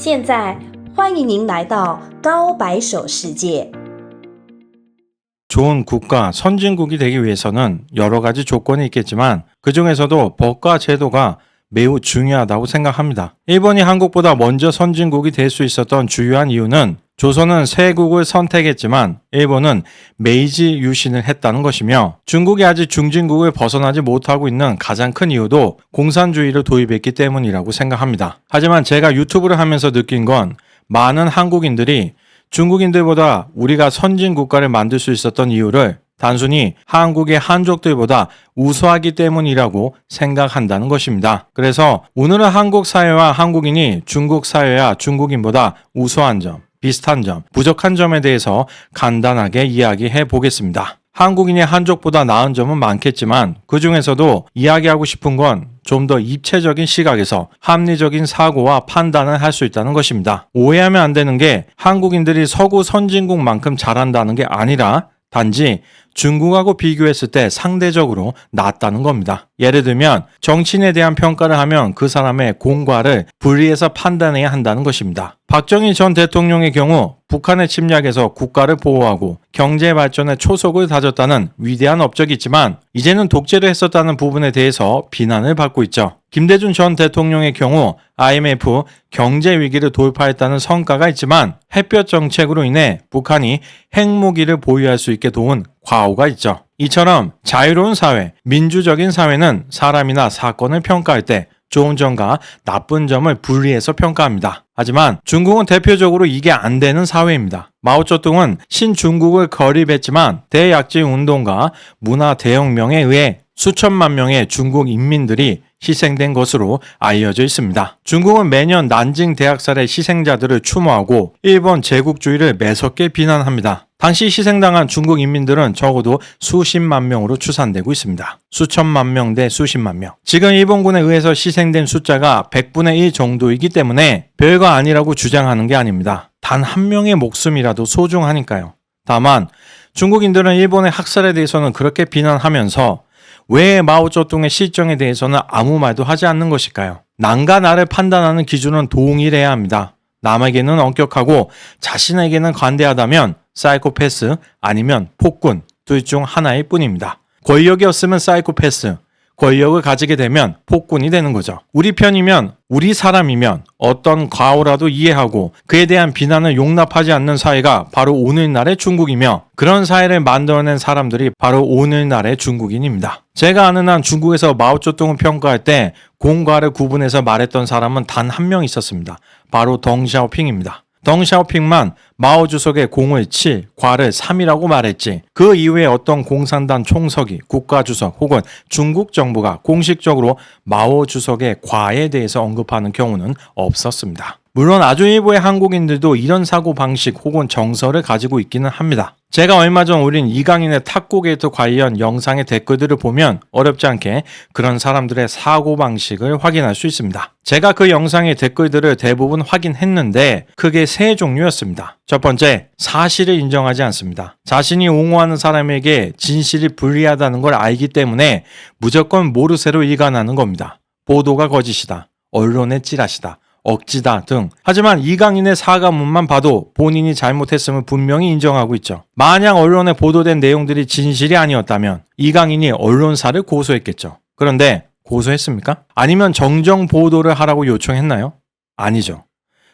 现在欢迎您来到高白手世界。 좋은 국가, 선진국이 되기 위해서는 여러 가지 조건이 있겠지만 그 중에서도 법과 제도가 매우 중요하다고 생각합니다. 일본이 한국보다 먼저 선진국이 될 수 있었던 주요한 이유는 조선은 세국을 선택했지만 일본은 메이지 유신을 했다는 것이며, 중국이 아직 중진국을 벗어나지 못하고 있는 가장 큰 이유도 공산주의를 도입했기 때문이라고 생각합니다. 하지만 제가 유튜브를 하면서 느낀 건 많은 한국인들이 중국인들보다 우리가 선진국가를 만들 수 있었던 이유를 단순히 한국의 한족들보다 우수하기 때문이라고 생각한다는 것입니다. 그래서 오늘은 한국 사회와 한국인이 중국 사회와 중국인보다 우수한 점, 비슷한 점, 부족한 점에 대해서 간단하게 이야기해 보겠습니다. 한국인이 한족보다 나은 점은 많겠지만 그 중에서도 이야기하고 싶은 건 좀 더 입체적인 시각에서 합리적인 사고와 판단을 할 수 있다는 것입니다. 오해하면 안 되는 게 한국인들이 서구 선진국만큼 잘한다는 게 아니라 단지 중국하고 비교했을 때 상대적으로 낫다는 겁니다. 예를 들면 정치인에 대한 평가를 하면 그 사람의 공과를 분리해서 판단해야 한다는 것입니다. 박정희 전 대통령의 경우 북한의 침략에서 국가를 보호하고 경제 발전에 초석을 다졌다는 위대한 업적이 있지만 이제는 독재를 했었다는 부분에 대해서 비난을 받고 있죠. 김대중 전 대통령의 경우 IMF 경제 위기를 돌파했다는 성과가 있지만 햇볕 정책으로 인해 북한이 핵무기를 보유할 수 있게 도운 과오가 있죠. 이처럼 자유로운 사회, 민주적인 사회는 사람이나 사건을 평가할 때 좋은 점과 나쁜 점을 분리해서 평가합니다. 하지만 중국은 대표적으로 이게 안 되는 사회입니다. 마오쩌둥은 신중국을 건립했지만 대약진 운동과 문화 대혁명에 의해 수천만 명의 중국 인민들이 희생된 것으로 알려져 있습니다. 중국은 매년 난징 대학살의 희생자들을 추모하고 일본 제국주의를 매섭게 비난합니다. 당시 희생당한 중국 인민들은 적어도 수십만 명으로 추산되고 있습니다. 수천만 명 대 수십만 명. 지금 일본군에 의해서 희생된 숫자가 100분의 1 정도이기 때문에 별거 아니라고 주장하는 게 아닙니다. 단 한 명의 목숨이라도 소중하니까요. 다만 중국인들은 일본의 학살에 대해서는 그렇게 비난하면서 왜 마오쩌둥의 실정에 대해서는 아무 말도 하지 않는 것일까요? 남과 나를 판단하는 기준은 동일해야 합니다. 남에게는 엄격하고 자신에게는 관대하다면 사이코패스 아니면 폭군 둘 중 하나일 뿐입니다. 권력이 없으면 사이코패스, 권력을 가지게 되면 폭군이 되는 거죠. 우리 편이면, 우리 사람이면 어떤 과오라도 이해하고 그에 대한 비난을 용납하지 않는 사회가 바로 오늘날의 중국이며 그런 사회를 만들어낸 사람들이 바로 오늘날의 중국인입니다. 제가 아는 한 중국에서 마오쩌둥을 평가할 때 공과를 구분해서 말했던 사람은 단 한 명 있었습니다. 바로 덩샤오핑입니다. 덩샤오핑만 마오 주석의 공을 7, 과를 3이라고 말했지 그 이후에 어떤 공산당 총석이, 국가주석 혹은 중국 정부가 공식적으로 마오 주석의 과에 대해서 언급하는 경우는 없었습니다. 물론 아주 일부의 한국인들도 이런 사고방식 혹은 정서를 가지고 있기는 합니다. 제가 얼마 전 올린 이강인의 탁구게이트 관련 영상의 댓글들을 보면 어렵지 않게 그런 사람들의 사고방식을 확인할 수 있습니다. 제가 그 영상의 댓글들을 대부분 확인했는데 크게 세 종류였습니다. 첫 번째, 사실을 인정하지 않습니다. 자신이 옹호하는 사람에게 진실이 불리하다는 걸 알기 때문에 무조건 모르쇠로 일관하는 겁니다. 보도가 거짓이다, 언론의 찌라시다, 억지다 등. 하지만 이강인의 사과문만 봐도 본인이 잘못했음을 분명히 인정하고 있죠. 만약 언론에 보도된 내용들이 진실이 아니었다면 이강인이 언론사를 고소했겠죠. 그런데 고소했습니까? 아니면 정정 보도를 하라고 요청했나요? 아니죠.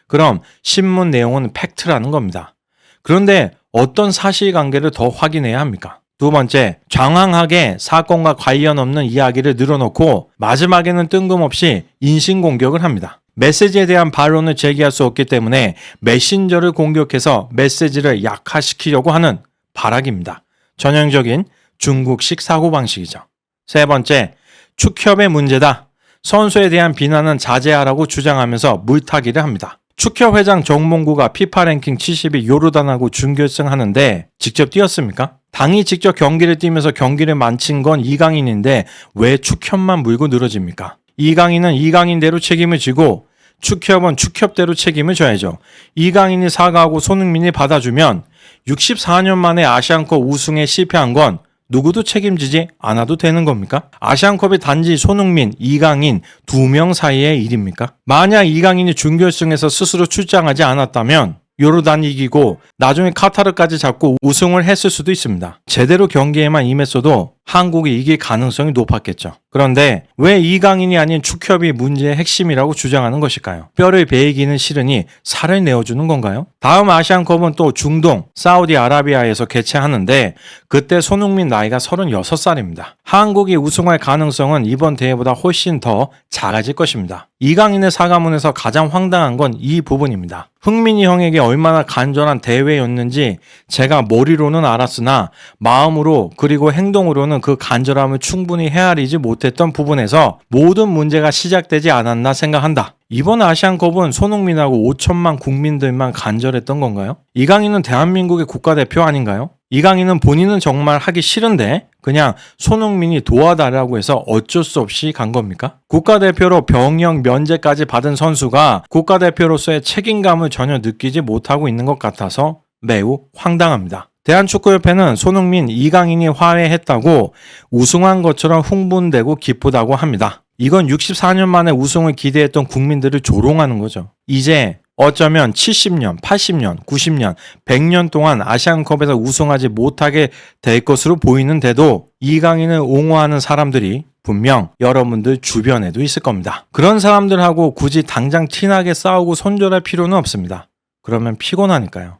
그럼 신문 내용은 팩트라는 겁니다. 그런데 어떤 사실관계를 더 확인해야 합니까? 두 번째, 장황하게 사건과 관련 없는 이야기를 늘어놓고 마지막에는 뜬금없이 인신공격을 합니다. 메시지에 대한 반론을 제기할 수 없기 때문에 메신저를 공격해서 메시지를 약화시키려고 하는 발악입니다. 전형적인 중국식 사고방식이죠. 세 번째, 축협의 문제다. 선수에 대한 비난은 자제하라고 주장하면서 물타기를 합니다. 축협 회장 정몽구가 피파 랭킹 70위 요르단하고 준결승 하는데 직접 뛰었습니까? 당이 직접 경기를 뛰면서 경기를 마친 건 이강인인데 왜 축협만 물고 늘어집니까? 이강인은 이강인대로 책임을 지고 축협은 축협대로 책임을 져야죠. 이강인이 사과하고 손흥민이 받아주면 64년 만에 아시안컵 우승에 실패한 건 누구도 책임지지 않아도 되는 겁니까? 아시안컵이 단지 손흥민, 이강인 2명 사이의 일입니까? 만약 이강인이 준결승에서 스스로 출장하지 않았다면 요르단 이기고 나중에 카타르까지 잡고 우승을 했을 수도 있습니다. 제대로 경기에만 임했어도 한국이 이길 가능성이 높았겠죠. 그런데 왜 이강인이 아닌 축협이 문제의 핵심이라고 주장하는 것일까요? 뼈를 베이기는 싫으니 살을 내어주는 건가요? 다음 아시안컵은 또 중동, 사우디아라비아에서 개최하는데 그때 손흥민 나이가 36살입니다. 한국이 우승할 가능성은 이번 대회보다 훨씬 더 작아질 것입니다. 이강인의 사과문에서 가장 황당한 건 이 부분입니다. 흥민이 형에게 얼마나 간절한 대회였는지 제가 머리로는 알았으나 마음으로 그리고 행동으로는 그 간절함을 충분히 헤아리지 못했던 부분에서 모든 문제가 시작되지 않았나 생각한다. 이번 아시안컵은 손흥민하고 5천만 국민들만 간절했던 건가요? 이강인은 대한민국의 국가대표 아닌가요? 이강인은 본인은 정말 하기 싫은데 그냥 손흥민이 도와달라고 해서 어쩔 수 없이 간 겁니까? 국가대표로 병역 면제까지 받은 선수가 국가대표로서의 책임감을 전혀 느끼지 못하고 있는 것 같아서 매우 황당합니다. 대한축구협회는 손흥민, 이강인이 화해했다고 우승한 것처럼 흥분되고 기쁘다고 합니다. 이건 64년 만에 우승을 기대했던 국민들을 조롱하는 거죠. 이제 어쩌면 70년, 80년, 90년, 100년 동안 아시안컵에서 우승하지 못하게 될 것으로 보이는데도 이강인을 옹호하는 사람들이 분명 여러분들 주변에도 있을 겁니다. 그런 사람들하고 굳이 당장 티나게 싸우고 손절할 필요는 없습니다. 그러면 피곤하니까요.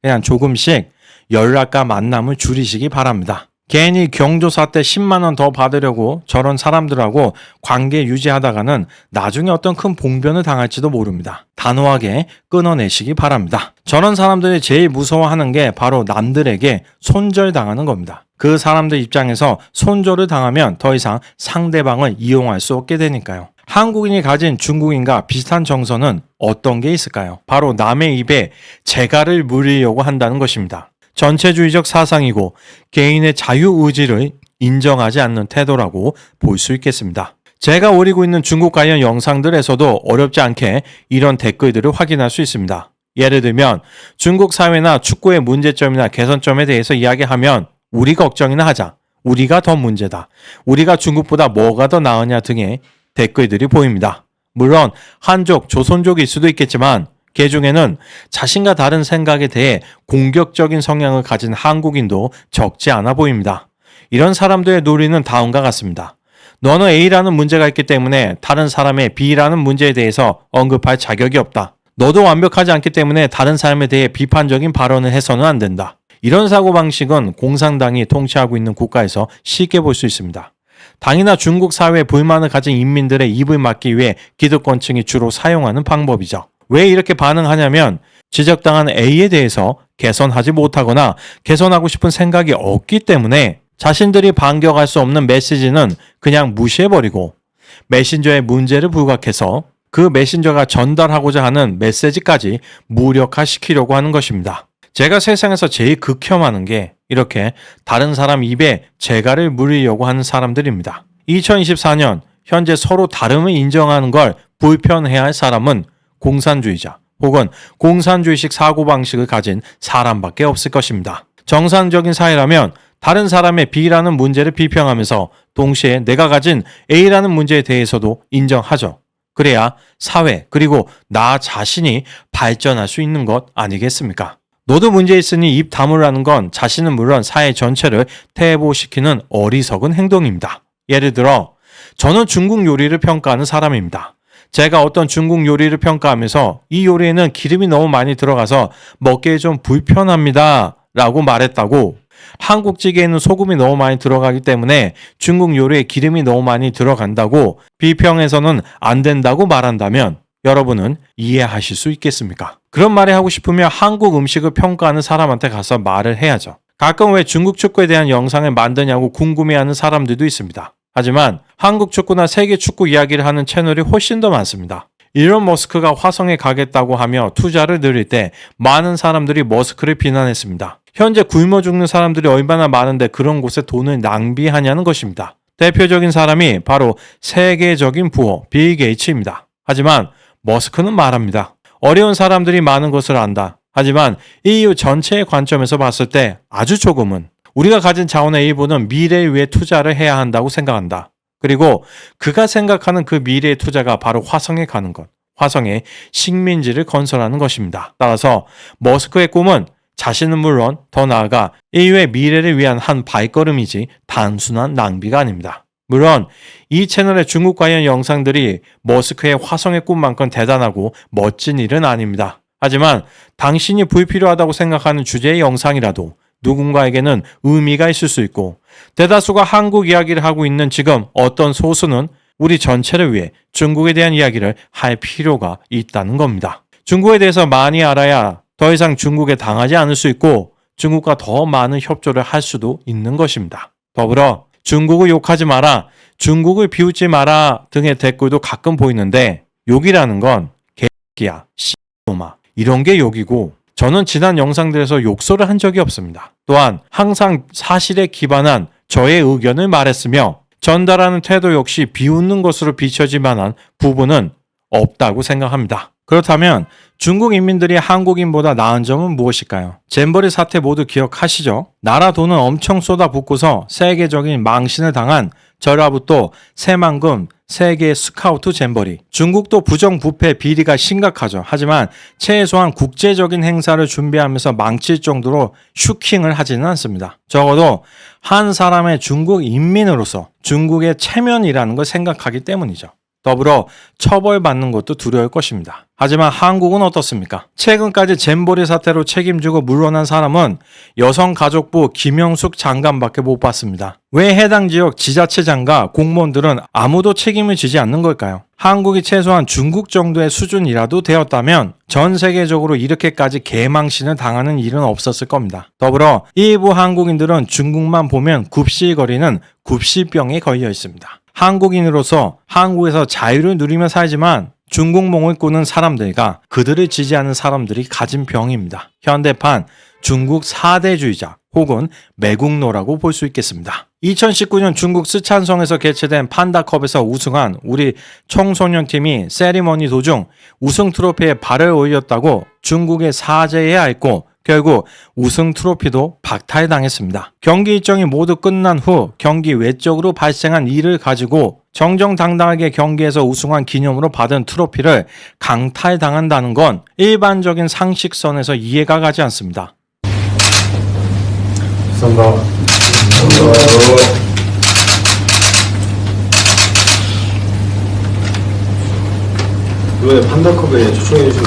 그냥 조금씩 연락과 만남을 줄이시기 바랍니다. 괜히 경조사 때 10만 원 더 받으려고 저런 사람들하고 관계 유지하다가는 나중에 어떤 큰 봉변을 당할지도 모릅니다. 단호하게 끊어내시기 바랍니다. 저런 사람들이 제일 무서워하는 게 바로 남들에게 손절당하는 겁니다. 그 사람들 입장에서 손절을 당하면 더 이상 상대방을 이용할 수 없게 되니까요. 한국인이 가진 중국인과 비슷한 정서는 어떤 게 있을까요? 바로 남의 입에 재갈을 물으려고 한다는 것입니다. 전체주의적 사상이고 개인의 자유의지를 인정하지 않는 태도라고 볼 수 있겠습니다. 제가 올리고 있는 중국 관련 영상들에서도 어렵지 않게 이런 댓글들을 확인할 수 있습니다. 예를 들면 중국 사회나 축구의 문제점이나 개선점에 대해서 이야기하면 우리 걱정이나 하자, 우리가 더 문제다, 우리가 중국보다 뭐가 더 나으냐 등의 댓글들이 보입니다. 물론 한족, 조선족일 수도 있겠지만 그 중에는 자신과 다른 생각에 대해 공격적인 성향을 가진 한국인도 적지 않아 보입니다. 이런 사람들의 논리는 다음과 같습니다. 너는 A라는 문제가 있기 때문에 다른 사람의 B라는 문제에 대해서 언급할 자격이 없다. 너도 완벽하지 않기 때문에 다른 사람에 대해 비판적인 발언을 해서는 안 된다. 이런 사고방식은 공산당이 통치하고 있는 국가에서 쉽게 볼 수 있습니다. 당이나 중국 사회에 불만을 가진 인민들의 입을 막기 위해 기득권층이 주로 사용하는 방법이죠. 왜 이렇게 반응하냐면 지적당한 A에 대해서 개선하지 못하거나 개선하고 싶은 생각이 없기 때문에 자신들이 반격할 수 없는 메시지는 그냥 무시해버리고 메신저의 문제를 부각해서 그 메신저가 전달하고자 하는 메시지까지 무력화시키려고 하는 것입니다. 제가 세상에서 제일 극혐하는 게 이렇게 다른 사람 입에 재갈을 물으려고 하는 사람들입니다. 2024년 현재 서로 다름을 인정하는 걸 불편해할 사람은 공산주의자 혹은 공산주의식 사고방식을 가진 사람밖에 없을 것입니다. 정상적인 사회라면 다른 사람의 B라는 문제를 비평하면서 동시에 내가 가진 A라는 문제에 대해서도 인정하죠. 그래야 사회 그리고 나 자신이 발전할 수 있는 것 아니겠습니까? 너도 문제 있으니 입 다물라는 건 자신은 물론 사회 전체를 퇴보시키는 어리석은 행동입니다. 예를 들어 저는 중국 요리를 평가하는 사람입니다. 제가 어떤 중국 요리를 평가하면서 이 요리에는 기름이 너무 많이 들어가서 먹기에 좀 불편합니다 라고 말했다고 한국 찌개에는 소금이 너무 많이 들어가기 때문에 중국 요리에 기름이 너무 많이 들어간다고 비평해서는 안 된다고 말한다면 여러분은 이해하실 수 있겠습니까? 그런 말이 하고 싶으면 한국 음식을 평가하는 사람한테 가서 말을 해야죠. 가끔 왜 중국 축구에 대한 영상을 만드냐고 궁금해하는 사람들도 있습니다. 하지만 한국 축구나 세계 축구 이야기를 하는 채널이 훨씬 더 많습니다. 일론 머스크가 화성에 가겠다고 하며 투자를 늘릴 때 많은 사람들이 머스크를 비난했습니다. 현재 굶어 죽는 사람들이 얼마나 많은데 그런 곳에 돈을 낭비하냐는 것입니다. 대표적인 사람이 바로 세계적인 부호 빌 게이츠입니다. 하지만 머스크는 말합니다. 어려운 사람들이 많은 것을 안다. 하지만 EU 전체의 관점에서 봤을 때 아주 조금은 우리가 가진 자원의 일부는 미래를 위해 투자를 해야 한다고 생각한다. 그리고 그가 생각하는 그 미래의 투자가 바로 화성에 가는 것, 화성에 식민지를 건설하는 것입니다. 따라서 머스크의 꿈은 자신은 물론 더 나아가 인류의 미래를 위한 한 발걸음이지 단순한 낭비가 아닙니다. 물론 이 채널의 중국 관련 영상들이 머스크의 화성의 꿈만큼 대단하고 멋진 일은 아닙니다. 하지만 당신이 불필요하다고 생각하는 주제의 영상이라도 누군가에게는 의미가 있을 수 있고 대다수가 한국 이야기를 하고 있는 지금 어떤 소수는 우리 전체를 위해 중국에 대한 이야기를 할 필요가 있다는 겁니다. 중국에 대해서 많이 알아야 더 이상 중국에 당하지 않을 수 있고 중국과 더 많은 협조를 할 수도 있는 것입니다. 더불어 중국을 욕하지 마라, 중국을 비웃지 마라 등의 댓글도 가끔 보이는데 욕이라는 건 개새끼야, 씨놈아 이런 게 욕이고 저는 지난 영상들에서 욕설을 한 적이 없습니다. 또한 항상 사실에 기반한 저의 의견을 말했으며 전달하는 태도 역시 비웃는 것으로 비춰질 만한 부분은 없다고 생각합니다. 그렇다면 중국 인민들이 한국인보다 나은 점은 무엇일까요? 잼버리 사태 모두 기억하시죠? 나라 돈은 엄청 쏟아붓고서 세계적인 망신을 당한 전라북도 새만금 세계 스카우트 잼버리. 중국도 부정부패 비리가 심각하죠. 하지만 최소한 국제적인 행사를 준비하면서 망칠 정도로 슈킹을 하지는 않습니다. 적어도 한 사람의 중국 인민으로서 중국의 체면이라는 걸 생각하기 때문이죠. 더불어 처벌받는 것도 두려울 것입니다. 하지만 한국은 어떻습니까? 최근까지 잼버리 사태로 책임지고 물러난 사람은 여성가족부 김영숙 장관밖에 못 봤습니다. 왜 해당 지역 지자체장과 공무원들은 아무도 책임을 지지 않는 걸까요? 한국이 최소한 중국 정도의 수준이라도 되었다면 전 세계적으로 이렇게까지 개망신을 당하는 일은 없었을 겁니다. 더불어 일부 한국인들은 중국만 보면 굽실거리는 굽실병에 걸려 있습니다. 한국인으로서 한국에서 자유를 누리며 살지만 중국몽을 꾸는 사람들과 그들을 지지하는 사람들이 가진 병입니다. 현대판 중국 4대주의자 혹은 매국노라고 볼 수 있겠습니다. 2019년 중국 스촨성에서 개최된 판다컵에서 우승한 우리 청소년팀이 세리머니 도중 우승 트로피에 발을 올렸다고 중국에 사죄해야 했고 결국 우승 트로피도 박탈당했습니다. 경기 일정이 모두 끝난 후 경기 외적으로 발생한 일을 가지고 정정당당하게 경기에서 우승한 기념으로 받은 트로피를 강탈당한다는 건 일반적인 상식선에서 이해가 가지 않습니다. 감사합니다. 이번에 판다컵에 초청해주신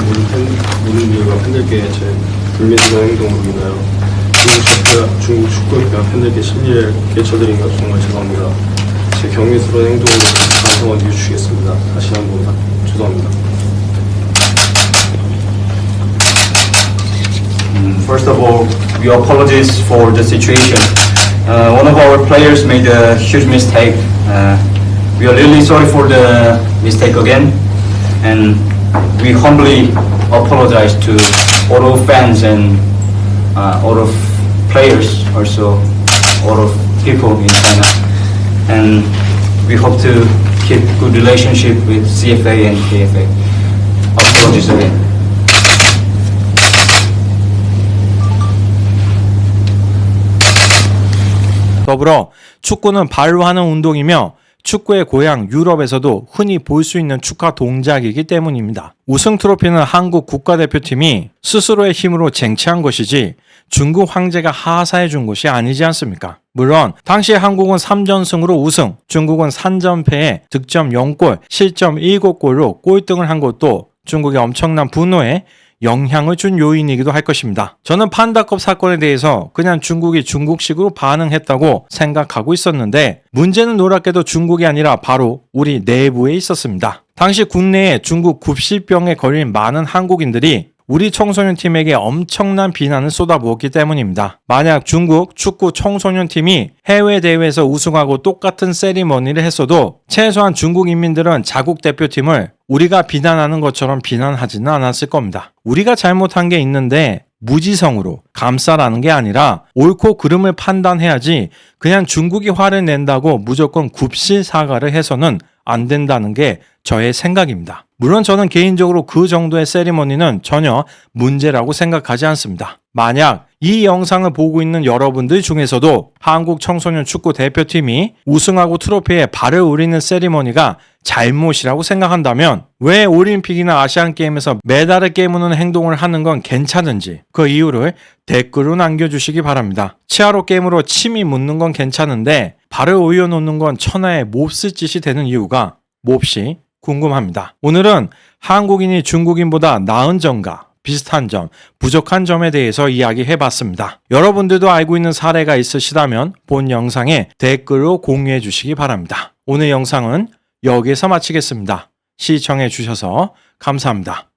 모든 팬들께 제 불미스러운 행동으로 인하여 중국 축구협회 팬들께 심리를 끼쳐드린 것 정말 죄송합니다. 제 경미스러운 행동으로 반성을 이어주시겠습니다. 다시 한번 죄송합니다. First of all, we apologize for the situation. One of our players made a huge mistake. We are really sorry for the mistake again, and we humbly apologize to all of fans and all of players, also all of people in China. And we hope to keep good relationship with CFA and KFA. Apologies again. 더불어 축구는 발로 하는 운동이며 축구의 고향 유럽에서도 흔히 볼 수 있는 축하 동작이기 때문입니다. 우승 트로피는 한국 국가대표팀이 스스로의 힘으로 쟁취한 것이지 중국 황제가 하사해 준 것이 아니지 않습니까? 물론 당시 한국은 3전승으로 우승, 중국은 3전패에 득점 0골, 실점 7골로 꼴등을 한 것도 중국의 엄청난 분노에 영향을 준 요인이기도 할 것입니다. 저는 판다컵 사건에 대해서 그냥 중국이 중국식으로 반응했다고 생각하고 있었는데 문제는 놀랍게도 중국이 아니라 바로 우리 내부에 있었습니다. 당시 국내에 중국 굽실병에 걸린 많은 한국인들이 우리 청소년팀에게 엄청난 비난을 쏟아부었기 때문입니다. 만약 중국 축구 청소년팀이 해외 대회에서 우승하고 똑같은 세리머니를 했어도 최소한 중국 인민들은 자국 대표팀을 우리가 비난하는 것처럼 비난하지는 않았을 겁니다. 우리가 잘못한 게 있는데 무지성으로 감싸라는 게 아니라 옳고 그름을 판단해야지 그냥 중국이 화를 낸다고 무조건 굽실 사과를 해서는 안 된다는 게 저의 생각입니다. 물론 저는 개인적으로 그 정도의 세리머니는 전혀 문제라고 생각하지 않습니다. 만약 이 영상을 보고 있는 여러분들 중에서도 한국 청소년 축구 대표팀이 우승하고 트로피에 발을 우리는 세리머니가 잘못이라고 생각한다면 왜 올림픽이나 아시안게임에서 메달을 깨무는 행동을 하는 건 괜찮은지 그 이유를 댓글로 남겨주시기 바랍니다. 치아로 게임으로 침이 묻는 건 괜찮은데 발을 올려놓는 건 천하의 몹쓸 짓이 되는 이유가 몹시 궁금합니다. 오늘은 한국인이 중국인보다 나은 점과 비슷한 점, 부족한 점에 대해서 이야기해봤습니다. 여러분들도 알고 있는 사례가 있으시다면 본 영상에 댓글로 공유해 주시기 바랍니다. 오늘 영상은 여기에서 마치겠습니다. 시청해 주셔서 감사합니다.